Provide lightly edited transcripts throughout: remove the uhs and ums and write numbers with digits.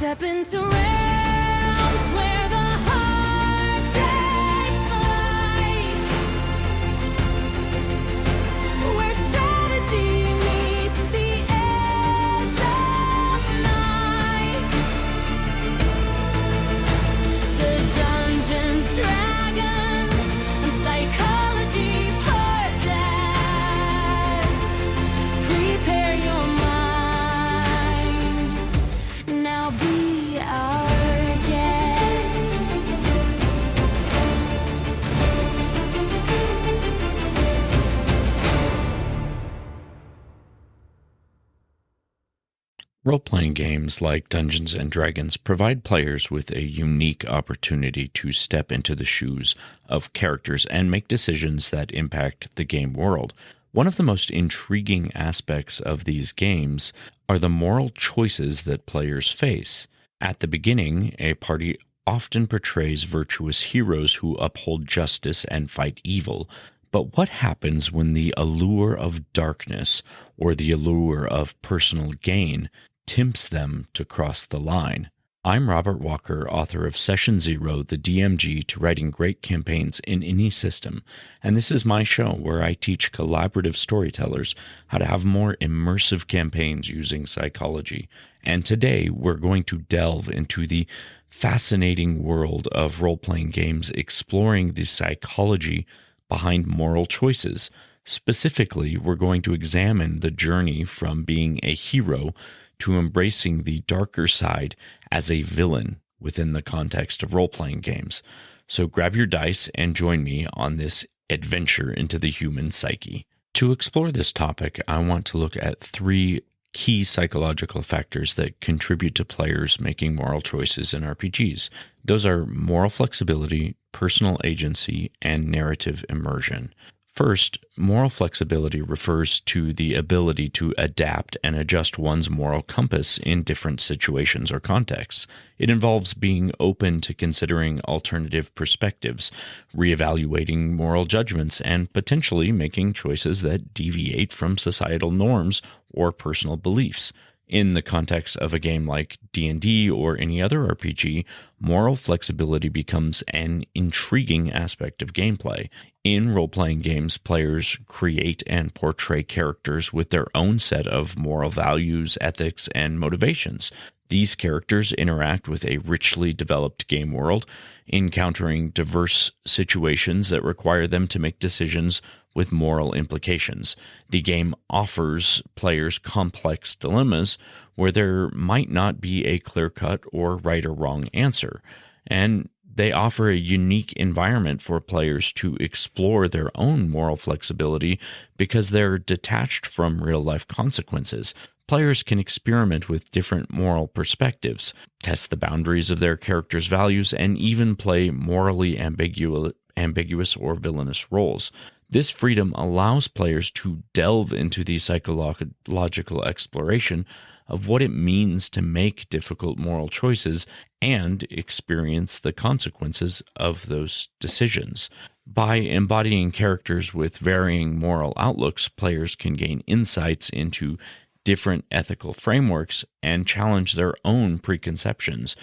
Step into realms where the heart takes flight, where strategy meets the edge of night. The Dungeons, Dragons, and Psychology Podcast. Prepare your mind. Now be our guest. Role-playing games like Dungeons & Dragons provide players with a unique opportunity to step into the shoes of characters and make decisions that impact the game world. One of the most intriguing aspects of these games are the moral choices that players face. At the beginning, a party often portrays virtuous heroes who uphold justice and fight evil. But what happens when the allure of darkness or the allure of personal gain tempts them to cross the line? I'm Robert Walker, author of Session Zero, the DMG to writing great campaigns in any system, and this is my show where I teach collaborative storytellers how to have more immersive campaigns using psychology. And today we're going to delve into the fascinating world of role-playing games, exploring the psychology behind moral choices. Specifically, we're going to examine the journey from being a hero to embracing the darker side as a villain within the context of role-playing games. So grab your dice and join me on this adventure into the human psyche. To explore this topic, I want to look at three key psychological factors that contribute to players making moral choices in RPGs. Those are moral flexibility, personal agency, and narrative immersion. First, moral flexibility refers to the ability to adapt and adjust one's moral compass in different situations or contexts. It involves being open to considering alternative perspectives, reevaluating moral judgments, and potentially making choices that deviate from societal norms or personal beliefs. In the context of a game like D&D or any other RPG, moral flexibility becomes an intriguing aspect of gameplay. In role-playing games, players create and portray characters with their own set of moral values, ethics, and motivations. These characters interact with a richly developed game world, encountering diverse situations that require them to make decisions with moral implications. The game offers players complex dilemmas where there might not be a clear-cut or right or wrong answer, and they offer a unique environment for players to explore their own moral flexibility because they're detached from real-life consequences. Players can experiment with different moral perspectives, test the boundaries of their characters' values, and even play morally ambiguous or villainous roles. This freedom allows players to delve into the psychological exploration of what it means to make difficult moral choices and experience the consequences of those decisions. By embodying characters with varying moral outlooks, players can gain insights into different ethical frameworks and challenge their own preconceptions.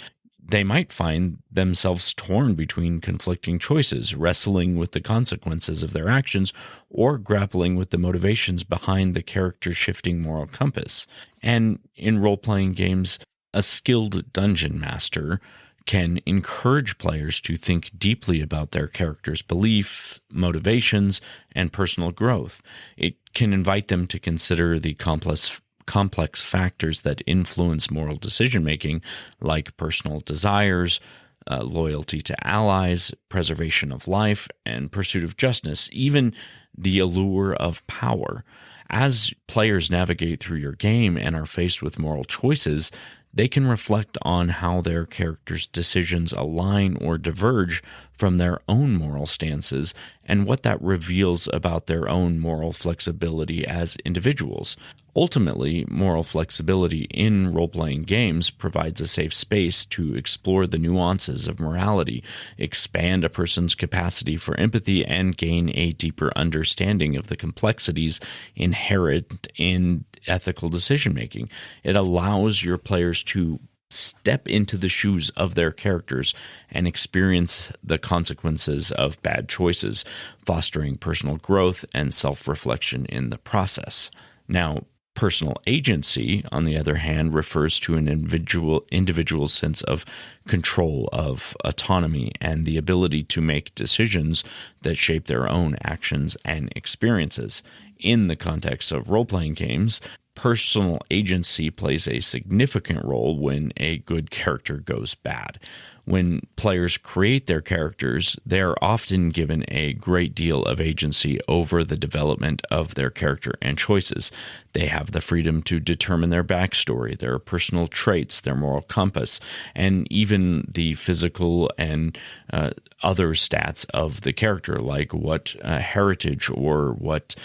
They might find themselves torn between conflicting choices, wrestling with the consequences of their actions, or grappling with the motivations behind the character's shifting moral compass. And in role-playing games, a skilled dungeon master can encourage players to think deeply about their character's beliefs, motivations, and personal growth. It can invite them to consider the complex factors that influence moral decision-making, like personal desires, loyalty to allies, preservation of life, and pursuit of justice, even the allure of power. As players navigate through your game and are faced with moral choices, they can reflect on how their characters' decisions align or diverge from their own moral stances and what that reveals about their own moral flexibility as individuals. Ultimately, moral flexibility in role-playing games provides a safe space to explore the nuances of morality, expand a person's capacity for empathy, and gain a deeper understanding of the complexities inherent in ethical decision-making. It allows your players to step into the shoes of their characters and experience the consequences of bad choices, fostering personal growth and self-reflection in the process. Now, personal agency, on the other hand, refers to an individual sense of control, of autonomy, and the ability to make decisions that shape their own actions and experiences. In the context of role-playing games, personal agency plays a significant role when a good character goes bad. When players create their characters, they are often given a great deal of agency over the development of their character and choices. They have the freedom to determine their backstory, their personal traits, their moral compass, and even the physical and other stats of the character, like what heritage or what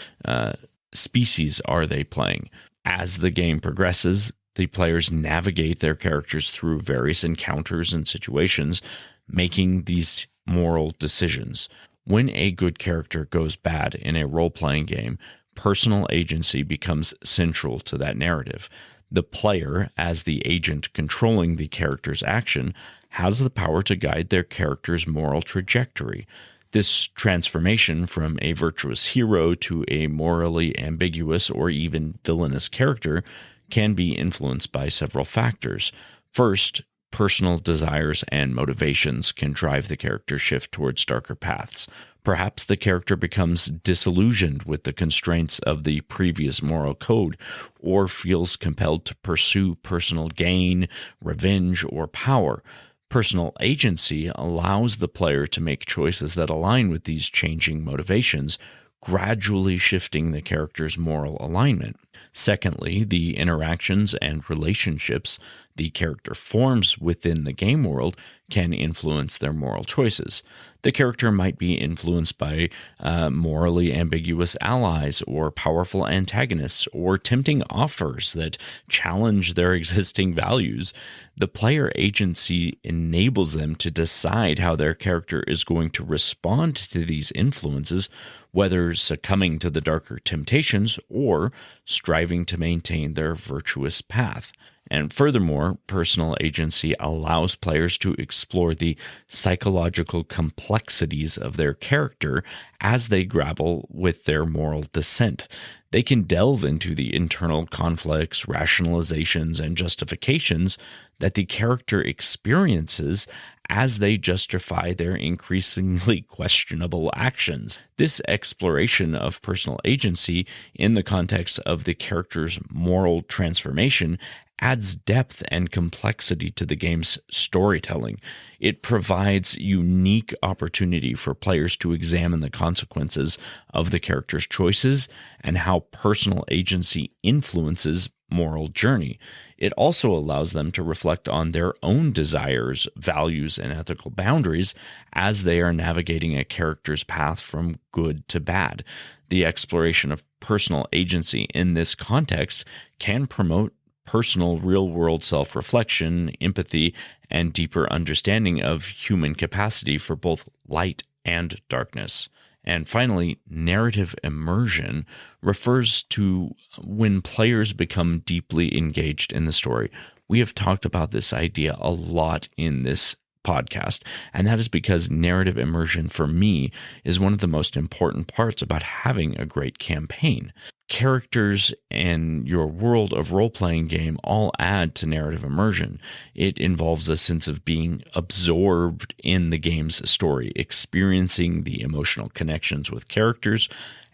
species are they playing. As the game progresses, the players navigate their characters through various encounters and situations, making these moral decisions. When a good character goes bad in a role-playing game, personal agency becomes central to that narrative. The player, as the agent controlling the character's action, has the power to guide their character's moral trajectory. This transformation from a virtuous hero to a morally ambiguous or even villainous character can be influenced by several factors. First, personal desires and motivations can drive the character shift towards darker paths. Perhaps the character becomes disillusioned with the constraints of the previous moral code, or feels compelled to pursue personal gain, revenge, or power. Personal agency allows the player to make choices that align with these changing motivations, gradually shifting the character's moral alignment. Secondly, the interactions and relationships the character forms within the game world can influence their moral choices. The character might be influenced by morally ambiguous allies or powerful antagonists or tempting offers that challenge their existing values. The player agency enables them to decide how their character is going to respond to these influences, whether succumbing to the darker temptations or striving to maintain their virtuous path. And furthermore, personal agency allows players to explore the psychological complexities of their character as they grapple with their moral descent. They can delve into the internal conflicts, rationalizations, and justifications that the character experiences as they justify their increasingly questionable actions. This exploration of personal agency in the context of the character's moral transformation adds depth and complexity to the game's storytelling. It provides unique opportunity for players to examine the consequences of the character's choices and how personal agency influences moral journey. It also allows them to reflect on their own desires, values, and ethical boundaries as they are navigating a character's path from good to bad. The exploration of personal agency in this context can promote personal real-world self-reflection, empathy, and deeper understanding of human capacity for both light and darkness. And finally, narrative immersion refers to when players become deeply engaged in the story. We have talked about this idea a lot in this podcast, and that is because narrative immersion for me is one of the most important parts about having a great campaign. Characters and your world of role-playing game all add to narrative immersion. It involves a sense of being absorbed in the game's story, experiencing the emotional connections with characters,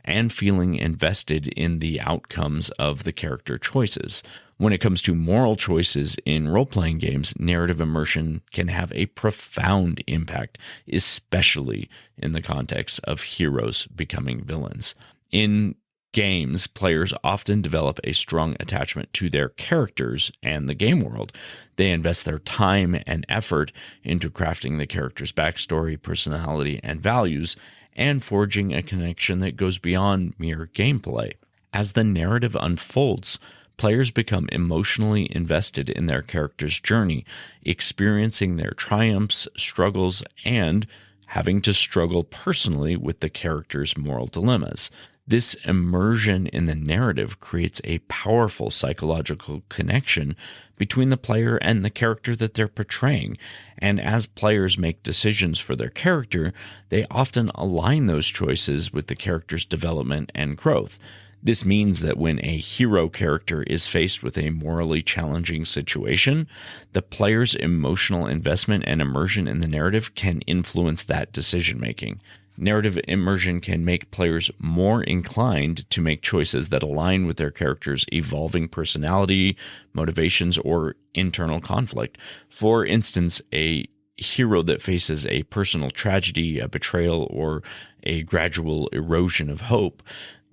and feeling invested in the outcomes of the character choices. When it comes to moral choices in role-playing games, narrative immersion can have a profound impact, especially in the context of heroes becoming villains. In games, players often develop a strong attachment to their characters and the game world. They invest their time and effort into crafting the character's backstory, personality, and values, and forging a connection that goes beyond mere gameplay. As the narrative unfolds, players become emotionally invested in their character's journey, experiencing their triumphs, struggles, and having to struggle personally with the character's moral dilemmas. This immersion in the narrative creates a powerful psychological connection between the player and the character that they're portraying. And as players make decisions for their character, they often align those choices with the character's development and growth. This means that when a hero character is faced with a morally challenging situation, the player's emotional investment and immersion in the narrative can influence that decision making. Narrative immersion can make players more inclined to make choices that align with their character's evolving personality, motivations, or internal conflict. For instance, a hero that faces a personal tragedy, a betrayal, or a gradual erosion of hope,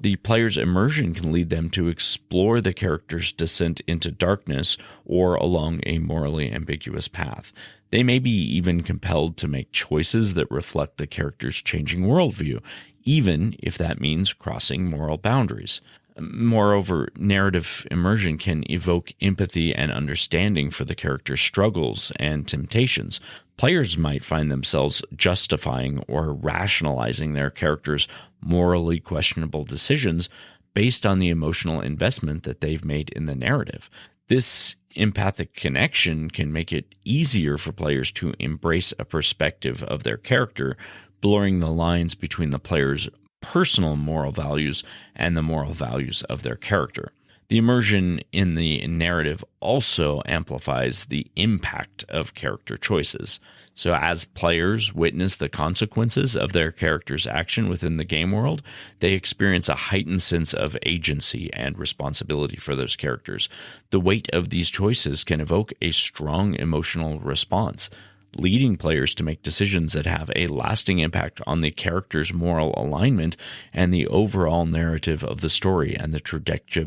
the player's immersion can lead them to explore the character's descent into darkness or along a morally ambiguous path. They may be even compelled to make choices that reflect the character's changing worldview, even if that means crossing moral boundaries. Moreover, narrative immersion can evoke empathy and understanding for the character's struggles and temptations. Players might find themselves justifying or rationalizing their character's morally questionable decisions based on the emotional investment that they've made in the narrative. This empathic connection can make it easier for players to embrace a perspective of their character, blurring the lines between the player's personal moral values and the moral values of their character. The immersion in the narrative also amplifies the impact of character choices. So as players witness the consequences of their character's action within the game world, they experience a heightened sense of agency and responsibility for those characters. The weight of these choices can evoke a strong emotional response, leading players to make decisions that have a lasting impact on the character's moral alignment and the overall narrative of the story and the trajectory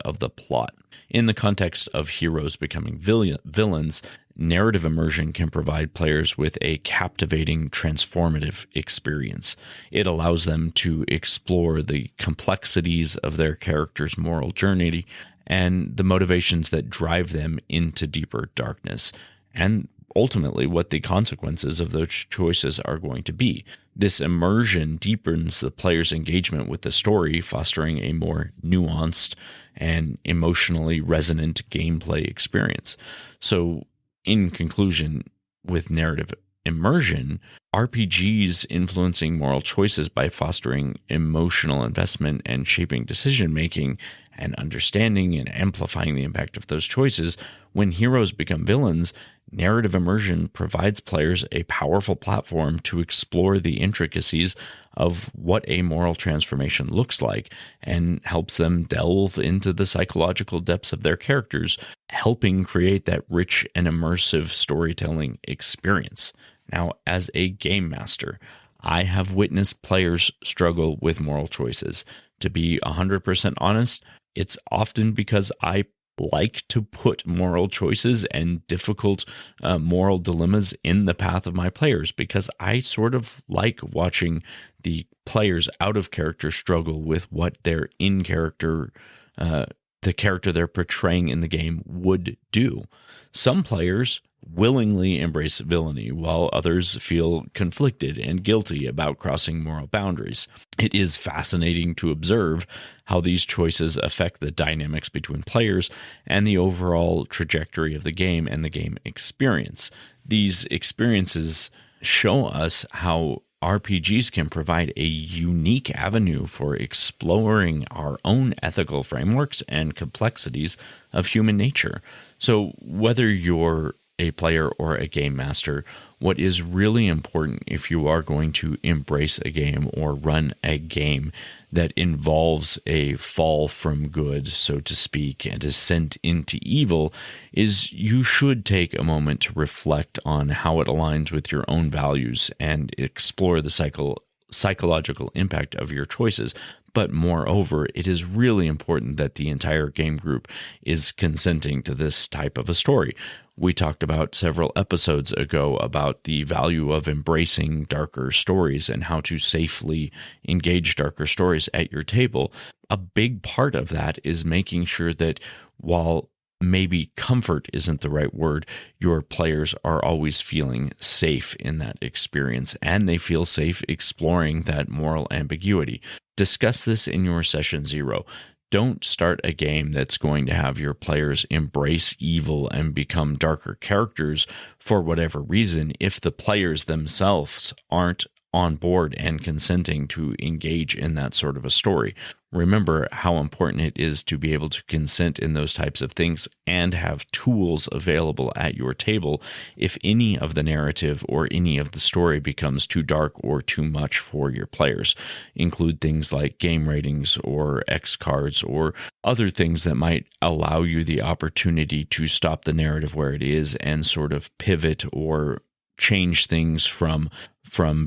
of the plot. In the context of heroes becoming villains, narrative immersion can provide players with a captivating, transformative experience. It allows them to explore the complexities of their character's moral journey and the motivations that drive them into deeper darkness, and ultimately what the consequences of those choices are going to be. This immersion deepens the player's engagement with the story, fostering a more nuanced and emotionally resonant gameplay experience. So, in conclusion, with narrative immersion, RPGs influencing moral choices by fostering emotional investment and shaping decision making and understanding and amplifying the impact of those choices. When heroes become villains, narrative immersion provides players a powerful platform to explore the intricacies of what a moral transformation looks like and helps them delve into the psychological depths of their characters, helping create that rich and immersive storytelling experience. Now, as a game master, I have witnessed players struggle with moral choices. To be 100% honest, it's often because I like to put moral choices and difficult moral dilemmas in the path of my players, because I sort of like watching the players out of character struggle with what their in character, the character they're portraying in the game would do. Some players willingly embrace villainy, while others feel conflicted and guilty about crossing moral boundaries. It is fascinating to observe how these choices affect the dynamics between players and the overall trajectory of the game and the game experience. These experiences show us how RPGs can provide a unique avenue for exploring our own ethical frameworks and complexities of human nature. So whether you're a player or a game master, what is really important if you are going to embrace a game or run a game that involves a fall from good, so to speak, and descent into evil, is you should take a moment to reflect on how it aligns with your own values and explore the psychological impact of your choices. But moreover, it is really important that the entire game group is consenting to this type of a story. We talked about several episodes ago about the value of embracing darker stories and how to safely engage darker stories at your table. A big part of that is making sure that while maybe comfort isn't the right word, your players are always feeling safe in that experience, and they feel safe exploring that moral ambiguity. Discuss this in your session 0. Don't start a game that's going to have your players embrace evil and become darker characters for whatever reason if the players themselves aren't on board and consenting to engage in that sort of a story. Remember how important it is to be able to consent in those types of things and have tools available at your table if any of the narrative or any of the story becomes too dark or too much for your players. Include things like game ratings or X cards or other things that might allow you the opportunity to stop the narrative where it is and sort of pivot or change things from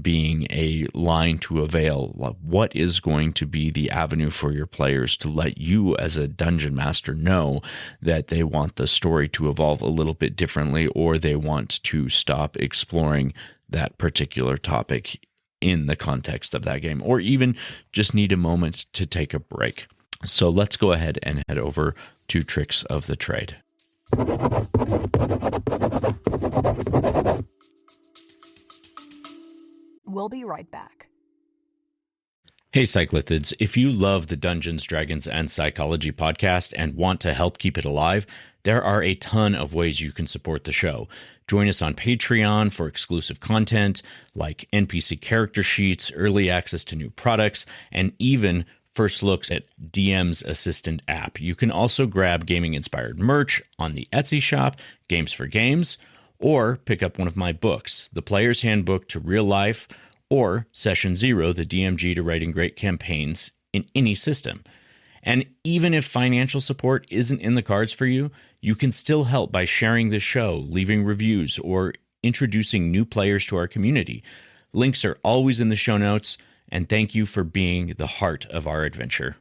being a line to a veil. What is going to be the avenue for your players to let you as a dungeon master know that they want the story to evolve a little bit differently, or they want to stop exploring that particular topic in the context of that game, or even just need a moment to take a break. So let's go ahead and head over to Tricks of the Trade. We'll be right back. Hey, Cyclithids, if you love the Dungeons, Dragons, and Psychology podcast and want to help keep it alive, there are a ton of ways you can support the show. Join us on Patreon for exclusive content like NPC character sheets, early access to new products, and even first looks at DM's Assistant app. You can also grab gaming-inspired merch on the Etsy shop, Games for Games, or pick up one of my books, The Player's Handbook to Real Life, or Session 0, the DMG to Writing Great Campaigns in any system. And even if financial support isn't in the cards for you, you can still help by sharing the show, leaving reviews, or introducing new players to our community. Links are always in the show notes, and thank you for being the heart of our adventure.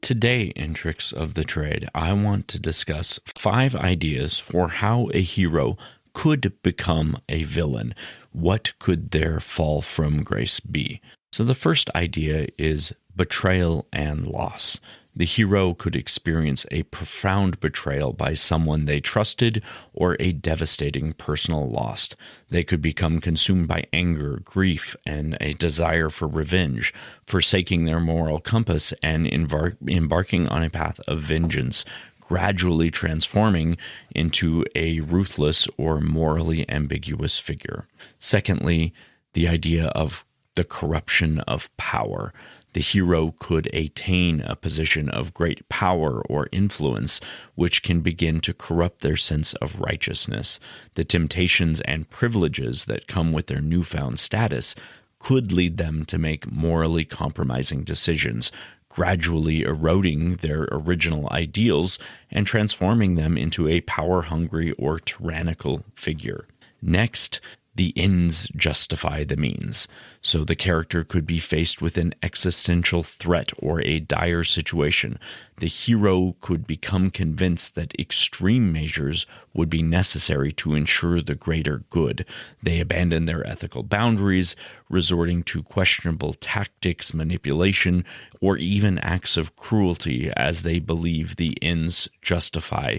Today in Tricks of the Trade, I want to discuss 5 ideas for how a hero could become a villain. What could their fall from grace be? So the first idea is betrayal and loss. The hero could experience a profound betrayal by someone they trusted or a devastating personal loss. They could become consumed by anger, grief, and a desire for revenge, forsaking their moral compass and embarking on a path of vengeance, gradually transforming into a ruthless or morally ambiguous figure. Secondly, the idea of the corruption of power. The hero could attain a position of great power or influence, which can begin to corrupt their sense of righteousness. The temptations and privileges that come with their newfound status could lead them to make morally compromising decisions, gradually eroding their original ideals and transforming them into a power-hungry or tyrannical figure. Next, the ends justify the means. So the character could be faced with an existential threat or a dire situation. The hero could become convinced that extreme measures would be necessary to ensure the greater good. They abandon their ethical boundaries, resorting to questionable tactics, manipulation, or even acts of cruelty as they believe the ends justify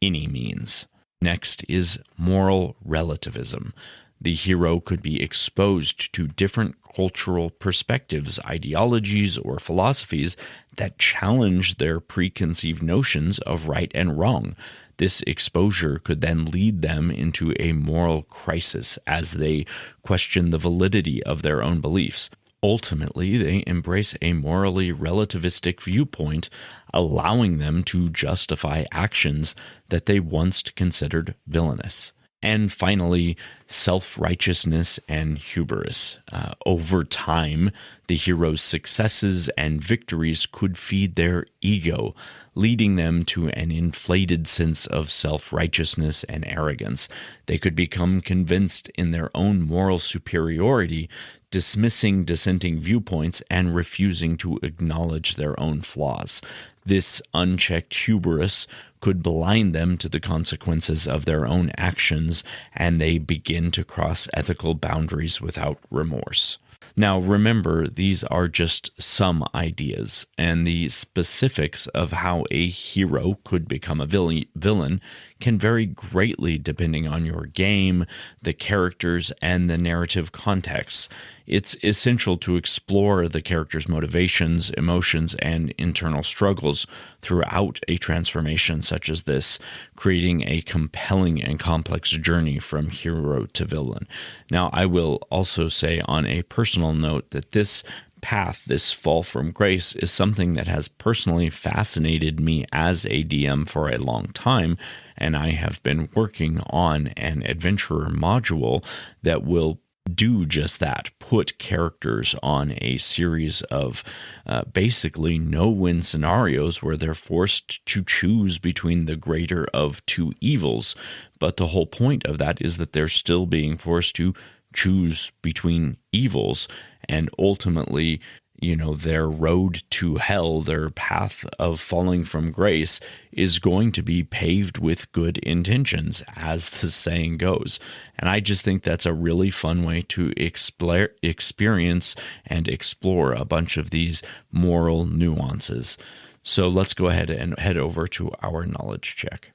any means. Next is moral relativism. The hero could be exposed to different cultural perspectives, ideologies, or philosophies that challenge their preconceived notions of right and wrong. This exposure could then lead them into a moral crisis as they question the validity of their own beliefs. Ultimately, they embrace a morally relativistic viewpoint, allowing them to justify actions that they once considered villainous. And finally, self-righteousness and hubris. Over time, the hero's successes and victories could feed their ego, leading them to an inflated sense of self-righteousness and arrogance. They could become convinced in their own moral superiority, dismissing dissenting viewpoints and refusing to acknowledge their own flaws. This unchecked hubris could blind them to the consequences of their own actions, and they begin to cross ethical boundaries without remorse. Now, remember, these are just some ideas, and the specifics of how a hero could become a villain can vary greatly depending on your game, the characters, and the narrative context. It's essential to explore the character's motivations, emotions, and internal struggles throughout a transformation such as this, creating a compelling and complex journey from hero to villain. Now, I will also say on a personal note that this path, this fall from grace, is something that has personally fascinated me as a DM for a long time, and I have been working on an adventurer module that will do just that, put characters on a series of basically no-win scenarios where they're forced to choose between the greater of two evils. But the whole point of that is that they're still being forced to choose between evils, and ultimately, their road to hell, their path of falling from grace, is going to be paved with good intentions, as the saying goes. And I just think that's a really fun way to experience and explore a bunch of these moral nuances. So let's go ahead and head over to our knowledge check.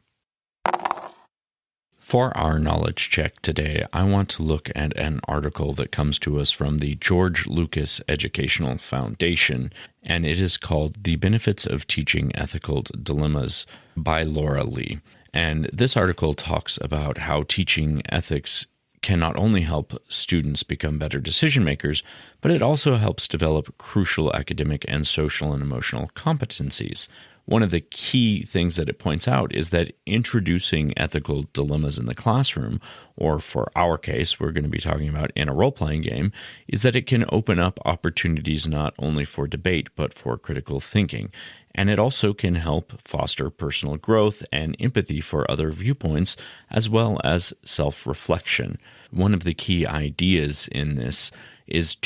For our knowledge check today, I want to look at an article that comes to us from the George Lucas Educational Foundation, and it is called The Benefits of Teaching Ethical Dilemmas by Laura Lee. And this article talks about how teaching ethics can not only help students become better decision makers, but it also helps develop crucial academic and social and emotional competencies. One of the key things that it points out is that introducing ethical dilemmas in the classroom, or for our case, we're going to be talking about in a role-playing game, is that it can open up opportunities not only for debate, but for critical thinking. And it also can help foster personal growth and empathy for other viewpoints, as well as self-reflection. One of the key ideas in this is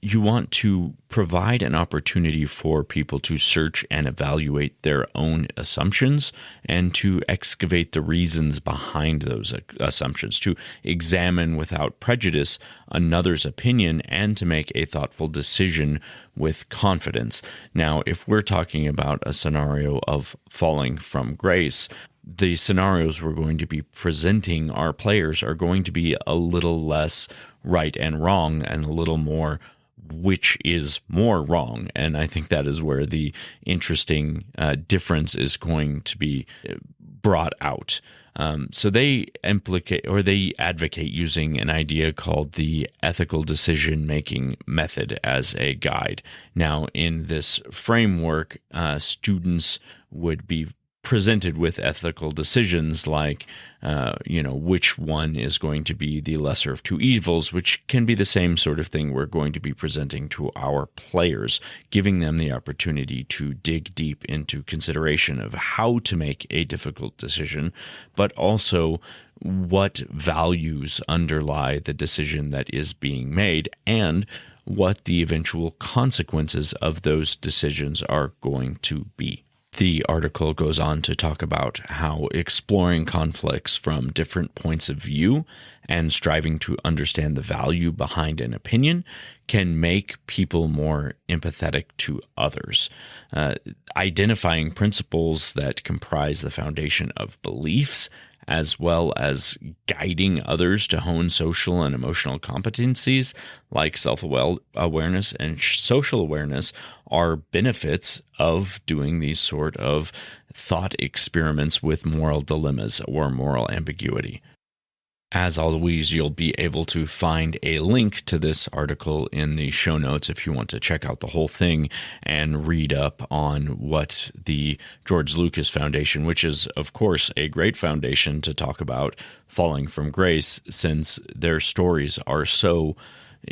you want to provide an opportunity for people to search and evaluate their own assumptions and to excavate the reasons behind those assumptions, to examine without prejudice another's opinion and to make a thoughtful decision with confidence. Now, if we're talking about a scenario of falling from grace, the scenarios we're going to be presenting our players are going to be a little less right and wrong and a little more which is more wrong. And I think that is where the interesting difference is going to be brought out. So they advocate using an idea called the ethical decision-making method as a guide. Now, in this framework, students would be presented with ethical decisions like, which one is going to be the lesser of two evils, which can be the same sort of thing we're going to be presenting to our players, giving them the opportunity to dig deep into consideration of how to make a difficult decision, but also what values underlie the decision that is being made and what the eventual consequences of those decisions are going to be. The article goes on to talk about how exploring conflicts from different points of view and striving to understand the value behind an opinion can make people more empathetic to others. Identifying principles that comprise the foundation of beliefs, as well as guiding others to hone social and emotional competencies like self-awareness and social awareness are benefits of doing these sort of thought experiments with moral dilemmas or moral ambiguity. As always, you'll be able to find a link to this article in the show notes if you want to check out the whole thing and read up on what the George Lucas Foundation, which is, of course, a great foundation to talk about falling from grace, since their stories are so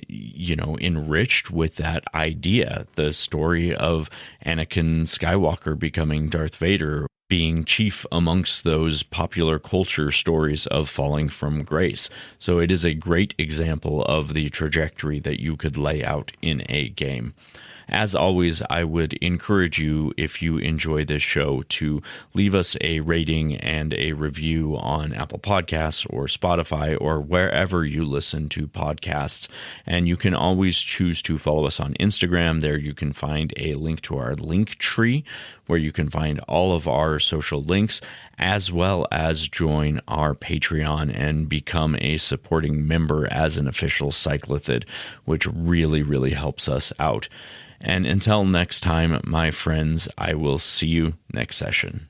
enriched with that idea. The story of Anakin Skywalker becoming Darth Vader, being chief amongst those popular culture stories of falling from grace. So it is a great example of the trajectory that you could lay out in a game. As always, I would encourage you, if you enjoy this show, to leave us a rating and a review on Apple Podcasts or Spotify or wherever you listen to podcasts. And you can always choose to follow us on Instagram. There you can find a link to our Linktree, where you can find all of our social links, as well as join our Patreon and become a supporting member as an official cyclithid, which really, really helps us out. And until next time, my friends, I will see you next session.